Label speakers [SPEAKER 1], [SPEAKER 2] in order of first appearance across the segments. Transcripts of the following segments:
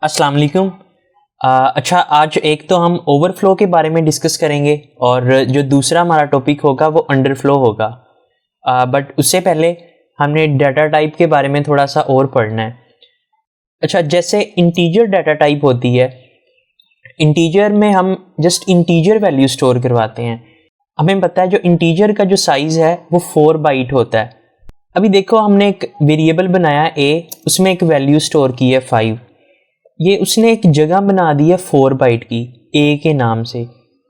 [SPEAKER 1] अस्सलाम वालेकुम। अच्छा, आज एक तो हम ओवरफ्लो के बारे में डिस्कस करेंगे और जो दूसरा हमारा टॉपिक होगा वो अंडरफ्लो होगा। बट उससे पहले हमने डाटा टाइप के बारे में थोड़ा सा और पढ़ना है। अच्छा, जैसे इंटीजर डाटा टाइप होती है, इंटीजर में हम जस्ट इंटीजर वैल्यू स्टोर करवाते हैं। हमें पता है जो इंटीजर का जो साइज़ है वो 4 बाइट होता है। अभी देखो, हमने एक वेरिएबल बनाया a, उसमें एक वैल्यू स्टोर की है 5। ये उसने एक जगह बना दी है 4 बाइट की a के नाम से,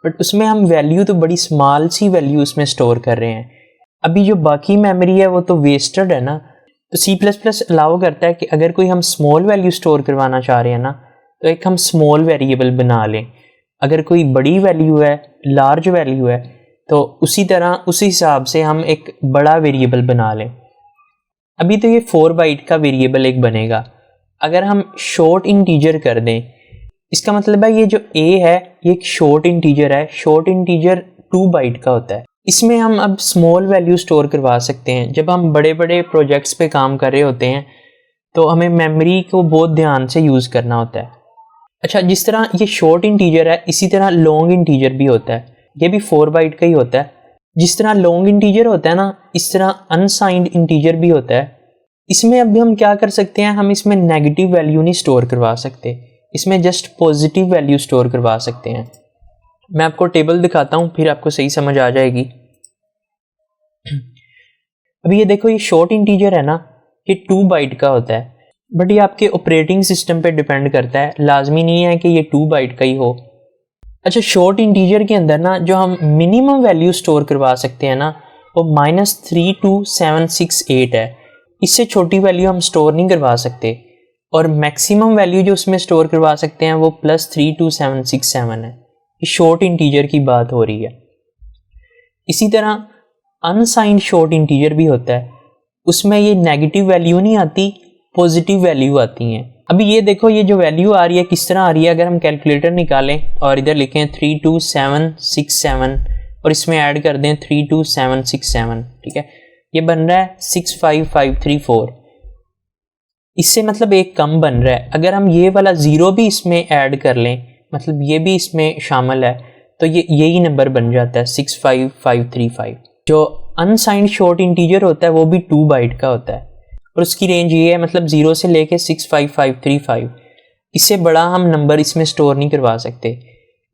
[SPEAKER 1] बट उसमें हम वैल्यू तो बड़ी स्मॉल सी वैल्यू उसमें स्टोर कर रहे हैं। अभी जो बाकी मेमोरी है वो तो वेस्टेड है ना। तो C++ अलाउ करता है कि अगर कोई हम स्मॉल वैल्यू स्टोर करवाना चाह रहे हैं ना, तो एक हम स्मॉल वेरिएबल बना लें। अगर कोई बड़ी वैल्यू है, लार्ज वैल्यू है, तो उसी तरह उसी हिसाब से हम एक बड़ा वेरिएबल बना लें। अभी तो ये 4 बाइट का वेरिएबल एक बनेगा। अगर हम शॉर्ट इंटीजर कर दें, इसका मतलब है ये जो a है ये एक शॉर्ट इंटीजर है। शॉर्ट इंटीजर 2 बाइट का होता है। इसमें हम अब स्मॉल वैल्यू स्टोर करवा सकते हैं। जब हम बड़े बड़े प्रोजेक्ट्स पे काम कर रहे होते हैं तो हमें मेमोरी को बहुत ध्यान से यूज़ करना होता है। अच्छा, जिस तरह ये शॉर्ट इंटीजर है, इसी तरह लॉन्ग इंटीजर भी होता है। ये भी 4 बाइट का ही होता है। जिस तरह लॉन्ग इंटीजर होता है ना, इस तरह अनसाइंड इंटीजर भी होता है। इसमें अब हम क्या कर सकते हैं, हम इसमें नेगेटिव वैल्यू नहीं स्टोर करवा सकते, इसमें जस्ट पॉजिटिव वैल्यू स्टोर करवा सकते हैं। मैं आपको टेबल दिखाता हूँ, फिर आपको सही समझ आ जाएगी। अभी ये देखो, ये शॉर्ट इंटीजर है ना, ये 2 बाइट का होता है, बट ये आपके ऑपरेटिंग सिस्टम पे डिपेंड करता है। लाजमी नहीं है कि ये 2 बाइट का ही हो। अच्छा, शॉर्ट इंटीजर के अंदर ना जो हम मिनिमम वैल्यू स्टोर करवा सकते हैं ना, वो -32768 है। इससे छोटी वैल्यू हम स्टोर नहीं करवा सकते। और मैक्सिमम वैल्यू जो उसमें स्टोर करवा सकते हैं वो +32767 है। ये शॉर्ट इंटीजर की बात हो रही है। इसी तरह अनसाइंड शॉर्ट इंटीजर भी होता है। उसमें ये नेगेटिव वैल्यू नहीं आती, पॉजिटिव वैल्यू आती हैं। अभी ये देखो, ये जो वैल्यू आ रही है किस तरह आ रही है। अगर हम कैलकुलेटर निकालें और इधर लिखें 32767 और इसमें ऐड कर दें 32767, ठीक है, ये बन रहा है 65534। इससे मतलब एक कम बन रहा है। अगर हम ये वाला 0 भी इसमें ऐड कर लें, मतलब ये भी इसमें शामिल है, तो ये यही नंबर बन जाता है 65535। जो अनसाइंड शॉर्ट इंटीजर होता है वो भी 2 बाइट का होता है और उसकी रेंज ये है, मतलब 0 से लेके 65535। इससे बड़ा हम नंबर इसमें स्टोर नहीं करवा सकते।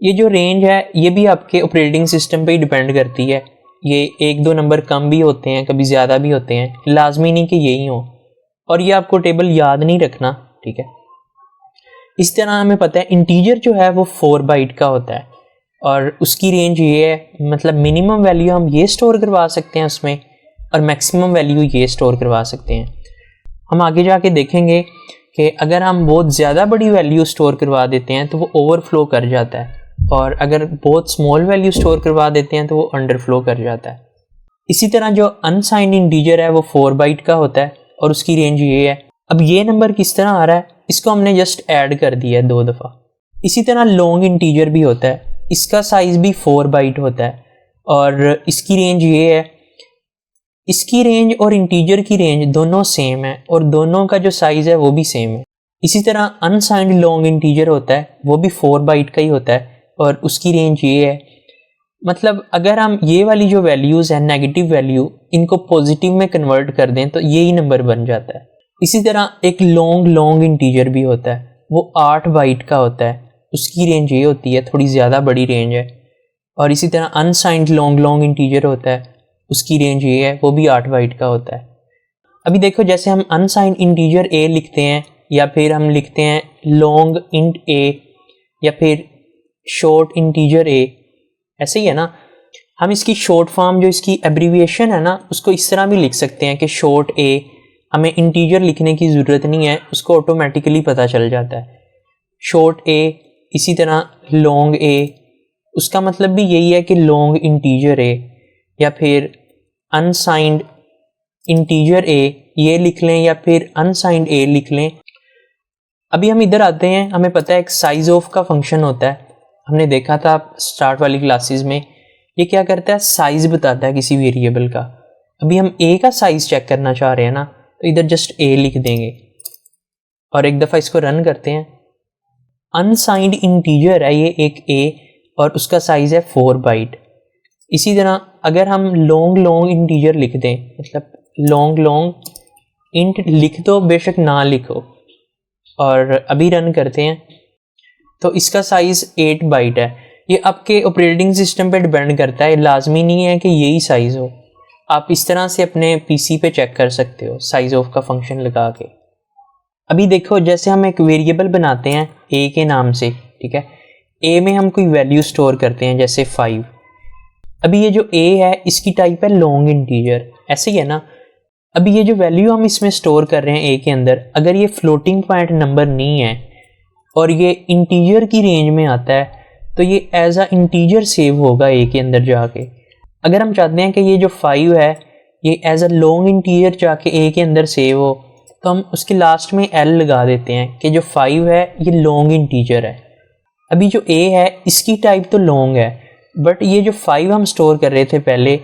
[SPEAKER 1] ये जो रेंज है ये भी आपके ऑपरेटिंग सिस्टम पे ही डिपेंड करती है। ये 1-2 नंबर कम भी होते हैं, कभी ज़्यादा भी होते हैं, लाजमी नहीं कि यही हो। और ये आपको टेबल याद नहीं रखना, ठीक है। इस तरह हमें पता है इंटीजर जो है वो 4 बाइट का होता है और उसकी रेंज ये है, मतलब मिनिमम वैल्यू हम ये स्टोर करवा सकते हैं उसमें और मैक्सिमम वैल्यू ये स्टोर करवा सकते हैं। हम आगे जाके देखेंगे कि अगर हम बहुत ज़्यादा बड़ी वैल्यू स्टोर करवा देते हैं तो वो ओवरफ्लो कर जाता है, और अगर बहुत स्मॉल वैल्यू स्टोर करवा देते हैं तो वो अंडरफ्लो कर जाता है। इसी तरह जो अनसाइंड इंटीजर है वो 4 बाइट का होता है और उसकी रेंज ये है। अब ये नंबर किस तरह आ रहा है, इसको हमने जस्ट ऐड कर दिया है 2 दफ़ा। इसी तरह लॉन्ग इंटीजर भी होता है, इसका साइज़ भी 4 बाइट होता है और इसकी रेंज ये है। इसकी रेंज और इंटीजर की रेंज दोनों सेम है और दोनों का जो साइज़ है वो भी सेम है। इसी तरह अनसाइंड लॉन्ग इंटीजर होता है, वो भी 4 बाइट का ही होता है और उसकी रेंज ये है। मतलब अगर हम ये वाली जो वैल्यूज़ है, नेगेटिव वैल्यू, इनको पॉजिटिव में कन्वर्ट कर दें तो यही नंबर बन जाता है। इसी तरह एक लॉन्ग इंटीजर भी होता है, वो 8 बाइट का होता है, उसकी रेंज ये होती है, थोड़ी ज़्यादा बड़ी रेंज है। और इसी तरह अनसाइंड लॉन्ग इंटीजर होता है, उसकी रेंज ये है, वो भी 8 बाइट का होता है। अभी देखो, जैसे हम अनसाइंड इंटीजर a लिखते हैं या फिर हम लिखते हैं लॉन्ग इंट a या फिर शॉर्ट इंटीजर a, ऐसे ही है ना। हम इसकी शॉर्ट फॉर्म, जो इसकी एब्रीविएशन है ना, उसको इस तरह भी लिख सकते हैं कि शॉर्ट a। हमें इंटीजर लिखने की ज़रूरत नहीं है, उसको ऑटोमेटिकली पता चल जाता है शॉर्ट a। इसी तरह लॉन्ग a, उसका मतलब भी यही है कि लॉन्ग इंटीजर a, या फिर अनसाइंड इंटीजर a ये लिख लें या फिर अनसाइंड a लिख लें। अभी हम इधर आते हैं, हमें पता है एक साइज ऑफ का फंक्शन होता है, हमने देखा था स्टार्ट वाली क्लासेस में। ये क्या करता है, साइज बताता है किसी वेरिएबल का। अभी हम a का साइज चेक करना चाह रहे हैं ना, तो इधर जस्ट a लिख देंगे और एक दफ़ा इसको रन करते हैं अनसाइंड इंटीजर है ये एक a और उसका साइज़ है 4 बाइट। इसी तरह अगर हम लॉन्ग इंटीजर लिख दें, मतलब लॉन्ग इंट लिख दो बेशक ना लिखो, और अभी रन करते हैं तो इसका साइज़ 8 बाइट है। ये आपके ऑपरेटिंग सिस्टम पे डिपेंड करता है, लाजमी नहीं है कि यही साइज़ हो। आप इस तरह से अपने पीसी पे चेक कर सकते हो साइज़ ऑफ का फंक्शन लगा के। अभी देखो जैसे हम एक वेरिएबल बनाते हैं a के नाम से, ठीक है, a में हम कोई वैल्यू स्टोर करते हैं जैसे 5। अभी ये जो a है इसकी टाइप है लॉन्ग इंटीजर, ऐसे ही है ना। अभी ये जो वैल्यू हम इसमें स्टोर कर रहे हैं a के अंदर, अगर ये फ्लोटिंग पॉइंट नंबर नहीं है और ये इंटीजर की रेंज में आता है तो ये एज अ इंटीजर सेव होगा a के अंदर जाके। अगर हम चाहते हैं कि ये जो 5 है ये एज अ लॉन्ग इंटीजर जाके a के अंदर सेव हो, तो हम उसके लास्ट में l लगा देते हैं कि जो 5 है ये लॉन्ग इंटीजर है। अभी जो a है इसकी टाइप तो लॉन्ग है, बट ये जो 5 हम स्टोर कर रहे थे पहले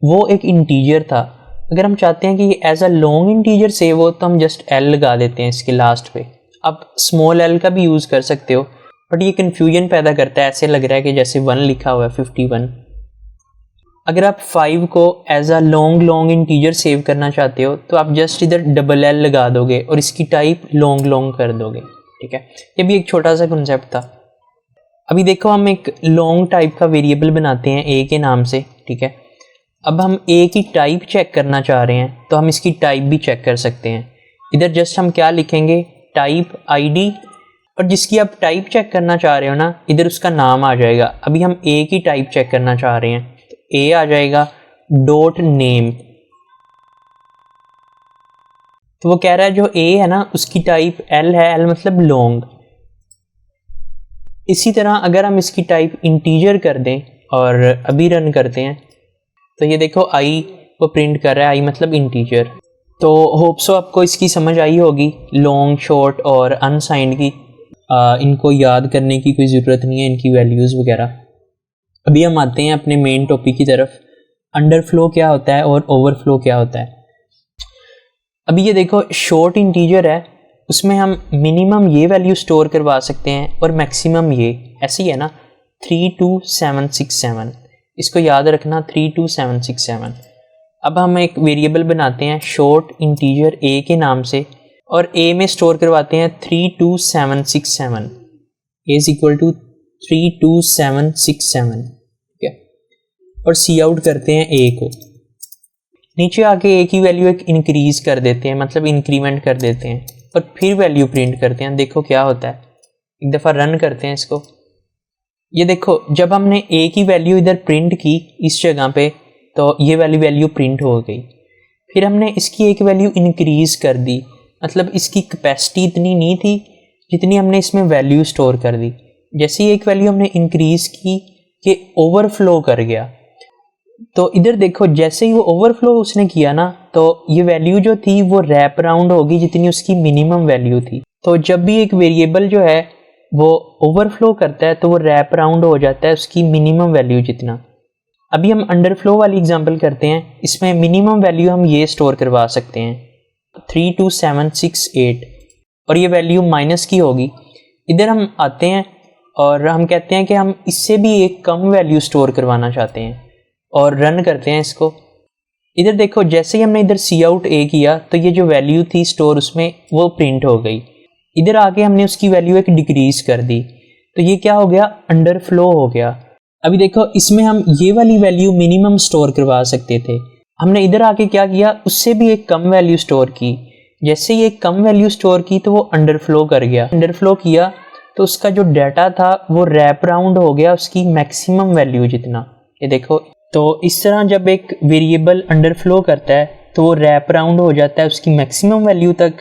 [SPEAKER 1] वो एक इंटीजर था। अगर हम चाहते हैं कि ये as a long integer save हो तो हम जस्ट l लगा देते हैं इसके लास्ट पे। आप स्मॉल l का भी यूज़ कर सकते हो, बट ये कन्फ्यूजन पैदा करता है, ऐसे लग रहा है कि जैसे 1 लिखा हुआ है 51। अगर आप 5 को as a long integer save करना चाहते हो तो आप जस्ट इधर डबल l लगा दोगे और इसकी टाइप लॉन्ग कर दोगे, ठीक है। ये भी एक छोटा सा कंसेप्ट था। अभी देखो हम एक लॉन्ग टाइप का वेरिएबल बनाते हैं a के नाम से, ठीक है। अब हम a की टाइप चेक करना चाह रहे हैं तो हम इसकी टाइप भी चेक कर सकते हैं। इधर जस्ट हम क्या लिखेंगे, टाइप id, और जिसकी आप टाइप चेक करना चाह रहे हो ना इधर उसका नाम आ जाएगा। अभी हम a की टाइप चेक करना चाह रहे हैं तो a आ जाएगा डॉट नेम। तो वो कह रहा है जो a है ना उसकी टाइप l है, l मतलब लॉन्ग। इसी तरह अगर हम इसकी टाइप इंटीजर कर दें और अभी रन करते हैं तो ये देखो i को प्रिंट कर रहा है, i मतलब इंटीजर। तो होप सो आपको इसकी समझ आई होगी, लॉन्ग, शॉर्ट और अनसाइंड की। इनको याद करने की कोई ज़रूरत नहीं है, इनकी वैल्यूज़ वगैरह। अभी हम आते हैं अपने मेन टॉपिक की तरफ, अंडरफ्लो क्या होता है और ओवरफ्लो क्या होता है। अभी ये देखो शॉर्ट इंटीजर है, उसमें हम मिनिमम ये वैल्यू स्टोर करवा सकते हैं और मैक्सिमम ये, ऐसे ही है ना, 32767। इसको याद रखना 32767। अब हम एक वेरिएबल बनाते हैं शॉर्ट इंटीजर a के नाम से और a में स्टोर करवाते हैं 32767, a इज इक्वल टू 32767, ठीक है। और सी आउट करते हैं a को। नीचे आके a की वैल्यू एक इंक्रीज कर देते हैं, मतलब इंक्रीमेंट कर देते हैं और फिर वैल्यू प्रिंट करते हैं। देखो क्या होता है, एक दफ़ा रन करते हैं इसको। ये देखो जब हमने a की वैल्यू इधर प्रिंट की इस जगह पे तो ये वाली वैल्यू प्रिंट हो गई। फिर हमने इसकी एक वैल्यू इंक्रीज कर दी, मतलब इसकी कैपेसिटी इतनी नहीं थी जितनी हमने इसमें वैल्यू स्टोर कर दी। जैसे ही एक वैल्यू हमने इंक्रीज की कि ओवरफ्लो कर गया, तो इधर देखो जैसे ही वो ओवरफ्लो उसने किया ना तो ये वैल्यू जो थी वो रैप अराउंड होगी जितनी उसकी मिनिमम वैल्यू थी। तो जब भी एक वेरिएबल जो है वो ओवरफ्लो करता है तो वो रैप अराउंड हो जाता है उसकी मिनिमम वैल्यू जितना। अभी हम अंडरफ्लो वाली एग्जांपल करते हैं, इसमें मिनिमम वैल्यू हम ये स्टोर करवा सकते हैं 32768 और ये वैल्यू माइनस की होगी। इधर हम आते हैं और हम कहते हैं कि हम इससे भी एक कम वैल्यू स्टोर करवाना चाहते हैं और रन करते हैं इसको। इधर देखो जैसे ही हमने इधर सी आउट ए किया तो ये जो वैल्यू थी स्टोर उसमें वो प्रिंट हो गई। इधर आके हमने उसकी वैल्यू एक डिक्रीज कर दी तो ये क्या हो गया, अंडरफ्लो हो गया। अभी देखो इसमें हम ये वाली वैल्यू मिनिमम स्टोर करवा सकते थे, हमने इधर आके क्या किया, उससे भी एक कम वैल्यू स्टोर की। जैसे ही एक कम वैल्यू स्टोर की तो वो अंडरफ्लो कर गया। अंडरफ्लो किया तो उसका जो डाटा था वो रैप अराउंड हो गया उसकी मैक्सिमम वैल्यू जितना। ये देखो, तो इस तरह जब एक वेरिएबल अंडरफ्लो करता है तो वो रैप अराउंड हो जाता है उसकी मैक्सिमम वैल्यू तक,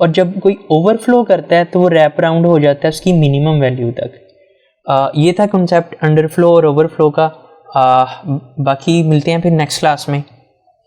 [SPEAKER 1] और जब कोई ओवरफ्लो करता है तो वो रैप अराउंड हो जाता है उसकी मिनिमम वैल्यू तक। ये था कॉन्सेप्ट अंडरफ्लो और ओवरफ्लो का। बाकी मिलते हैं फिर नेक्स्ट क्लास में।